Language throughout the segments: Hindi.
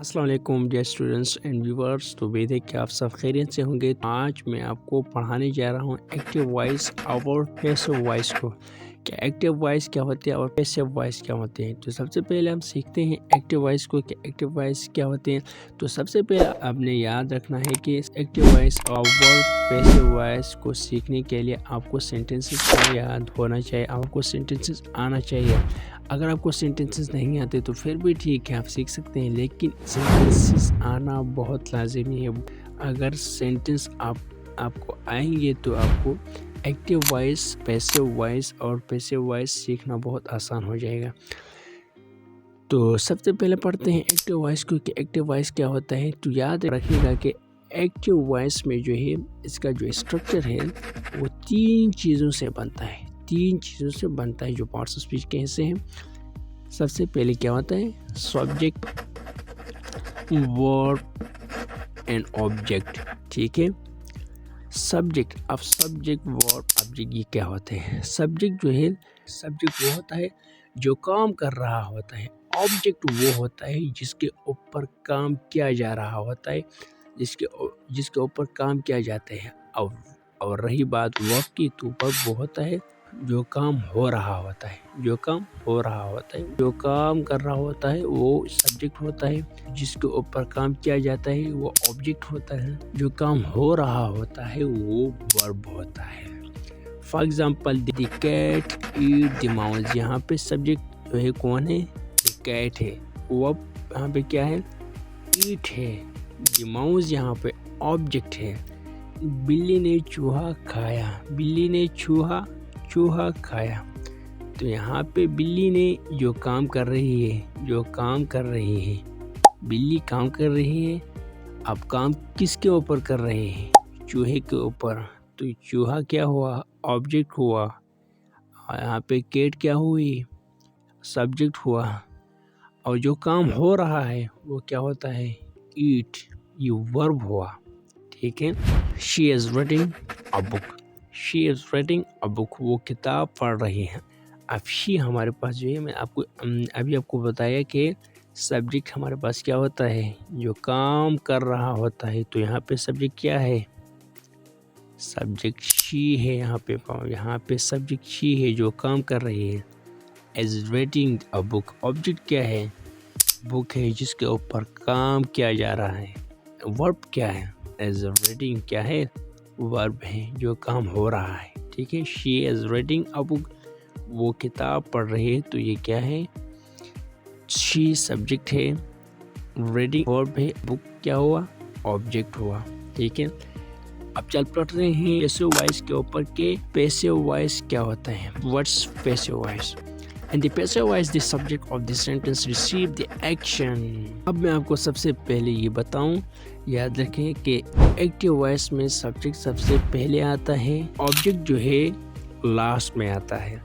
अस्सलाम वालेकुम डियर स्टूडेंट्स एंड व्यूअर्स। तो उम्मीद है कि आप सब खैरियत से होंगे। आज मैं आपको पढ़ाने जा रहा हूँ एक्टिव वॉइस और पैसिव वॉइस को। क्या एक्टिव वॉइस क्या होती है और पैसिव वॉइस क्या होते हैं। तो सबसे पहले हम सीखते हैं एक्टिव वॉइस को कि एक्टिव वॉइस क्या होते हैं। तो सबसे पहले आपने याद रखना है कि एक्टिव वॉइस और पैसिव वॉइस को सीखने के लिए आपको सेंटेंसेस को याद होना चाहिए, आपको सेंटेंसेस आना चाहिए। अगर आपको सेंटेंसेस नहीं आते तो फिर भी ठीक है, आप सीख सकते हैं, लेकिन सेंटेंसेस आना बहुत लाजिमी है। अगर सेंटेंस आपको आएंगे तो आपको एक्टिव वॉइस, पैसिव वॉइस और पैसिव वॉइस सीखना बहुत आसान हो जाएगा। तो सबसे पहले पढ़ते हैं एक्टिव वॉइस को कि एक्टिव वॉइस क्या होता है। तो याद रखिएगा कि एक्टिव वॉइस में जो है इसका जो स्ट्रक्चर है वो तीन चीज़ों से बनता है। जो पार्ट्स ऑफ स्पीच के हिस्से हैं। सबसे पहले क्या होता है, सब्जेक्ट, वर्ब एंड ऑब्जेक्ट। ठीक है, सब्जेक्ट, अब सब्जेक्ट, वर्ब, ऑब्जेक्ट ये क्या होते हैं। सब्जेक्ट वो होता है जो काम कर रहा होता है। ऑब्जेक्ट वो होता है जिसके ऊपर काम किया जा रहा होता है, जिसके ऊपर काम किया जाता है। और रही बात वर्ब की, तो वर्ब वो होता है जो काम हो रहा होता है, जो काम कर रहा होता है वो सब्जेक्ट होता है। जिसके ऊपर काम किया जाता है वो ऑब्जेक्ट होता है। जो काम हो रहा होता है वो वर्ब होता है। For example, the cat eat the mouse. यहाँ पे सब्जेक्ट जो है कौन है, द कैट है। वर्ब यहाँ पे क्या है, ईट है। द माउस यहाँ पे ऑब्जेक्ट है। बिल्ली ने चूहा खाया। तो यहाँ पे बिल्ली ने जो काम कर रही है, बिल्ली काम कर रही है। अब काम किसके ऊपर कर रहे हैं, चूहे के ऊपर। तो चूहा क्या हुआ, ऑब्जेक्ट हुआ। यहाँ पे कैट क्या हुई, सब्जेक्ट हुआ। और जो काम हो रहा है वो क्या होता है, ईट, ये वर्ब हुआ। ठीक है, she is reading a book. वो किताब पढ़ रही है। अब शी हमारे पास जो है, मैं अभी आपको बताया कि सब्जेक्ट हमारे पास क्या होता है, जो काम कर रहा होता है। तो यहाँ पे सब्जेक्ट क्या है, सब्जेक्ट शी है। यहाँ पे सब्जेक्ट शी है जो काम कर रही है। Is reading a book. Object क्या है, बुक है जिसके ऊपर काम किया जा रहा है। वर्ब क्या है, इज रीडिंग क्या है, वर्ब है जो काम हो रहा है। ठीक है, she is reading a book, वो किताब पढ़ रही है। तो ये क्या है, शी सब्जेक्ट है, रीडिंग वर्ब है, बुक क्या हुआ, ऑब्जेक्ट हुआ। ठीक है, अब चल पढ़ते हैं पैसिव वॉइस के ऊपर के पैसिव वॉइस क्या होता है। What's passive voice? In the passive voice, the subject of the sentence receive the action. अब मैं आपको सबसे पहले ये बताऊं, याद रखें कि एक्टिव वॉइस में सब्जेक्ट सबसे पहले आता है, ऑब्जेक्ट जो है लास्ट में आता है।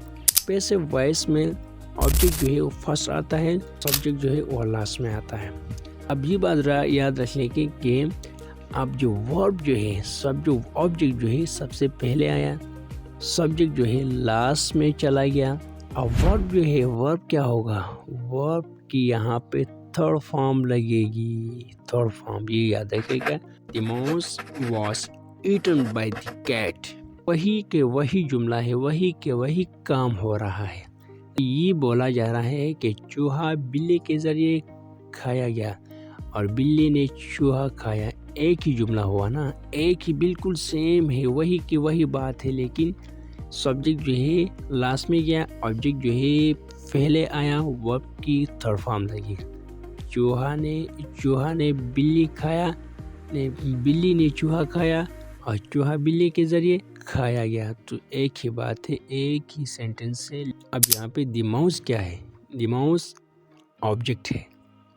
पैसिव वॉइस में ऑब्जेक्ट जो है वो फर्स्ट आता है, सब्जेक्ट जो है वो लास्ट में आता है। अब ये बात याद रखने की कि अब जो वर्ब जो है, जो ऑब्जेक्ट जो है सबसे पहले आया, सब्जेक्ट जो है लास्ट में चला गया। अब वर्ब जो है, वर्ब क्या होगा, वर्ब की यहाँ पे थर्ड फॉर्म लगेगी। थर्ड फॉर्म ये याद रखिएगा, the mouse was eaten by the cat. वही के वही जुमला है, वही के वही काम हो रहा है। ये बोला जा रहा है कि चूहा बिल्ली के जरिए खाया गया और बिल्ली ने चूहा खाया। एक ही जुमला हुआ ना, एक ही, बिल्कुल सेम है, वही की वही बात है। लेकिन सब्जेक्ट जो है लास्ट में गया, ऑब्जेक्ट जो है पहले आया, वर्ब की थर्ड फॉर्म लगी। चूहा ने बिल्ली खाया, बिल्ली ने चूहा खाया और चूहा बिल्ली के जरिए खाया गया। तो एक ही बात है, एक ही सेंटेंस है। अब यहाँ पे द माउस क्या है, द माउस ऑब्जेक्ट है।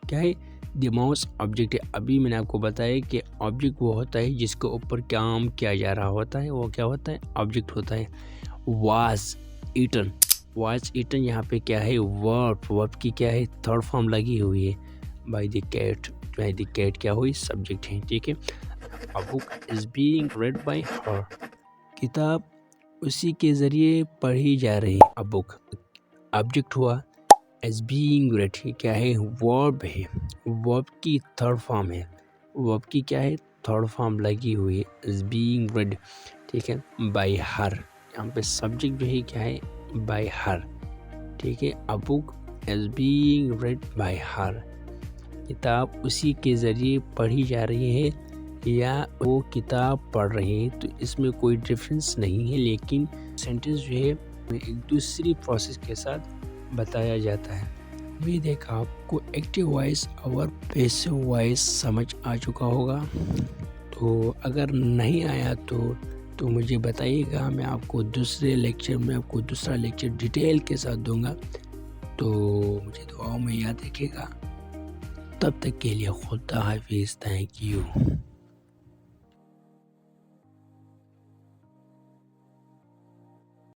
क्या है, द माउस ऑब्जेक्ट है। अभी मैंने आपको बताया कि ऑब्जेक्ट वो होता है जिसके ऊपर काम किया जा रहा होता है, वो क्या होता है, ऑब्जेक्ट होता है। वाज ईटन यहाँ पे क्या है, वर्ब की क्या है, थर्ड फॉर्म लगी हुई है, बाय द कैट क्या हुई, सब्जेक्ट है। ठीक है, a book is being read by her. किताब उसी के जरिए पढ़ी जा रही है। अ बुक ऑब्जेक्ट हुआ, एज बीइंग रेड क्या है, वर्ब है, वर्ब की थर्ड फॉर्म है, वर्ब की क्या है, थर्ड फॉर्म लगी हुई है, एज बीइंग रेड, ठीक है, बाय हर। यहाँ पे सब्जेक्ट जो है क्या है, बाय हर, ठीक है। A book as being read by her, किताब उसी के ज़रिए पढ़ी जा रही है या वो किताब पढ़ रहे हैं, तो इसमें कोई डिफरेंस नहीं है, लेकिन सेंटेंस जो है एक दूसरी प्रोसेस के साथ बताया जाता है। उम्मीद है कि आपको एक्टिव वॉइस और पैसिव वॉइस समझ आ चुका होगा। तो अगर नहीं आया तो मुझे बताइएगा, मैं आपको दूसरे लेक्चर में आपको दूसरा लेक्चर डिटेल के साथ दूंगा। तो मुझे दुआओं में याद रखिएगा। तब तक के लिए खुदा हाफिज़, थैंक यू।